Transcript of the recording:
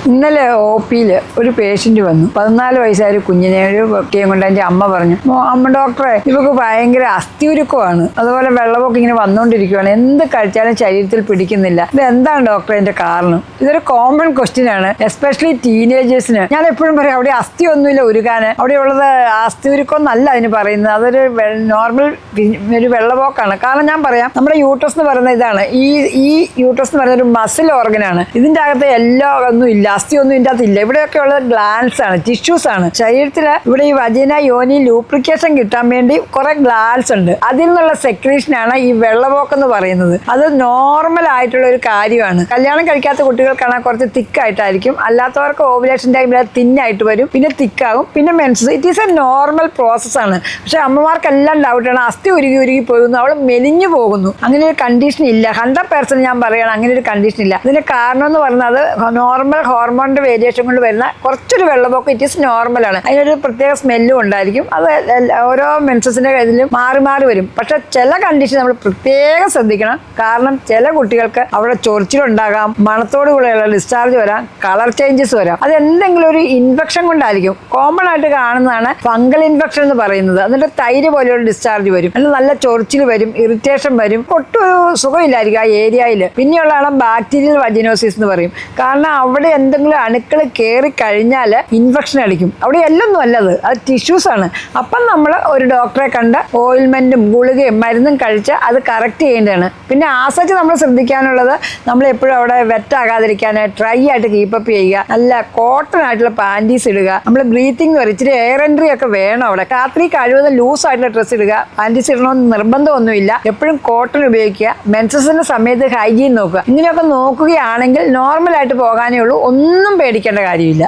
ഇന്നലെ OP-യിൽ ഒരു പേഷ്യന്റ് വന്നു. 14 വയസ്സായ ഒരു കുഞ്ഞിനെ ഒരു കുട്ടിയെ കൊണ്ട് എൻ്റെ അമ്മ പറഞ്ഞു, അമ്മ ഡോക്ടറെ ഇവക്ക് ഭയങ്കര അസ്ഥിയുരുക്കമാണ്, അതുപോലെ വെള്ളമൊക്കെ ഇങ്ങനെ വന്നുകൊണ്ടിരിക്കുകയാണ്, എന്ത് കഴിച്ചാലും ശരീരത്തിൽ പിടിക്കുന്നില്ല, ഇത് എന്താണ് ഡോക്ടറെ ഇതിന്റെ കാരണം? ഇതൊരു കോമൺ ക്വസ്റ്റ്യൻ ആണ്, എസ്പെഷ്യലി ടീനേജേഴ്സിന്. ഞാൻ എപ്പോഴും പറയും അവിടെ അസ്ഥി ഒന്നുമില്ല ഉരുകാന്, അവിടെയുള്ളത് അസ്ഥിയുരുക്കം എന്നല്ല അതിന് പറയുന്നത്, അതൊരു നോർമൽ ഒരു വെള്ളപോക്കാണ്. കാരണം ഞാൻ പറയാം, നമ്മുടെ യൂട്രസ് എന്ന് പറയുന്നത് ഇതാണ്, ഈ യൂട്രസ് എന്ന് പറയുന്ന ഒരു മസിൽ ഓർഗനാണ്. ഇതിന്റെ അകത്ത് ഒന്നും ഇല്ല, അസ്ഥി ഒന്നും ഇതിൻ്റെ അകത്തില്ല. ഇവിടെയൊക്കെ ഉള്ളത് ഗ്ലാൻസ് ആണ്, ടിഷ്യൂസ് ആണ്. ശരീരത്തിൽ ഇവിടെ ഈ വജീന യോനി ലൂബ്രിക്കേഷൻ കിട്ടാൻ വേണ്ടി കുറെ ഗ്ലാൻസ് ഉണ്ട്, അതിൽ നിന്നുള്ള സെക്രീഷനാണ് ഈ വെള്ളപോക്ക് എന്ന് പറയുന്നത്. അത് നോർമൽ ആയിട്ടുള്ള ഒരു കാര്യമാണ്. കല്യാണം കഴിക്കാത്ത കുട്ടികൾക്കാണെങ്കിൽ കുറച്ച് തിക്കായിട്ടായിരിക്കും, അല്ലാത്തവർക്ക് ഓവുലേഷൻ ടൈമിൽ അത് തിന്നായിട്ട് വരും, പിന്നെ തിക്കാകും, പിന്നെ menses. It is A normal process ആണ്. പക്ഷെ അമ്മമാർക്കെല്ലാം ഡൗട്ടാണ്, അസ്ഥി ഉരുകി പോകുന്നു, അവൾ മെലിഞ്ഞു പോകുന്നു. അങ്ങനെ ഒരു കണ്ടീഷൻ ഇല്ല. 100% ഞാൻ പറയുകയാണ്, അങ്ങനെ ഒരു കണ്ടീഷൻ ഇല്ല. ഇതിന്റെ കാരണം എന്ന് പറയുന്നത് നോർമൽ ഹോർമോണിന്റെ വേരിയേഷൻ കൊണ്ട് വരുന്ന കുറച്ചൊരു വെള്ളപ്പൊക്കം. ഇറ്റ് ഈസ് നോർമലാണ്. അതിനൊരു പ്രത്യേക സ്മെല്ലും ഉണ്ടായിരിക്കും. അത് ഓരോ മെൻസസിന്റെ ഇതിലും മാറി മാറി വരും. പക്ഷെ ചില കണ്ടീഷൻ നമ്മൾ പ്രത്യേകം ശ്രദ്ധിക്കണം. കാരണം ചില കുട്ടികൾക്ക് അവിടെ ചൊറിച്ചിലുണ്ടാകാം, മണത്തോടു കൂടെയുള്ള ഡിസ്ചാർജ് വരാം, കളർ ചേഞ്ചസ് വരാം. അത് എന്തെങ്കിലും ഒരു ഇൻഫെക്ഷൻ കൊണ്ടായിരിക്കും. കോമൺ ആയിട്ട് കാണുന്നതാണ് ഫംഗൽ ഇൻഫെക്ഷൻ എന്ന് പറയുന്നത്. എന്നിട്ട് തൈര് പോലെയുള്ള ഡിസ്ചാർജ് വരും, അല്ലെങ്കിൽ നല്ല ചൊറിച്ചിൽ വരും, ഇറിറ്റേഷൻ വരും, ഒട്ടും ഒരു സുഖമില്ലായിരിക്കും ആ ഏരിയയിൽ. പിന്നെയുള്ളതാണ് ബാക്ടീരിയൽ വജിനോസിസ് എന്ന് പറയും. കാരണം അവിടെ എന്തെങ്കിലും അണുക്കൾ കയറി കഴിഞ്ഞാൽ ഇൻഫെക്ഷൻ അടിക്കും. അവിടെ എല്ലൊന്നും അല്ലത്, അത് ടിഷ്യൂസ് ആണ്. അപ്പം നമ്മൾ ഒരു ഡോക്ടറെ കണ്ട് ഓയിൽമെന്റും ഗുളികയും മരുന്നും കഴിച്ച് അത് കറക്റ്റ് ചെയ്യേണ്ടതാണ്. പിന്നെ ആസച്ച് നമ്മൾ ശ്രദ്ധിക്കാനുള്ളത്, നമ്മൾ എപ്പോഴും അവിടെ വെറ്റാകാതിരിക്കാൻ ഡ്രൈ ആയിട്ട് കീപ്പപ്പ് ചെയ്യുക, നല്ല കോട്ടൺ ആയിട്ടുള്ള പാൻറ്റീസ് ഇടുക. നമ്മൾ ബ്രീത്തിങ് വരെ ഇച്ചിരി എയർ എൻട്രി ഒക്കെ വേണം അവിടെ. രാത്രി കഴിവതും ലൂസ് ആയിട്ടുള്ള ഡ്രസ്സ് ഇടുക, പാൻറ്റീസ് ഇടണമെന്ന് നിർബന്ധമൊന്നുമില്ല. എപ്പോഴും കോട്ടൺ ഉപയോഗിക്കുക. മെൻസസിന്റെ സമയത്ത് ഹൈജീൻ നോക്കുക. ഇങ്ങനെയൊക്കെ നോക്കുകയാണെങ്കിൽ നോർമലായിട്ട് പോകാനേ ഉള്ളൂ. ഒന്നും പേടിക്കേണ്ട കാര്യമില്ല.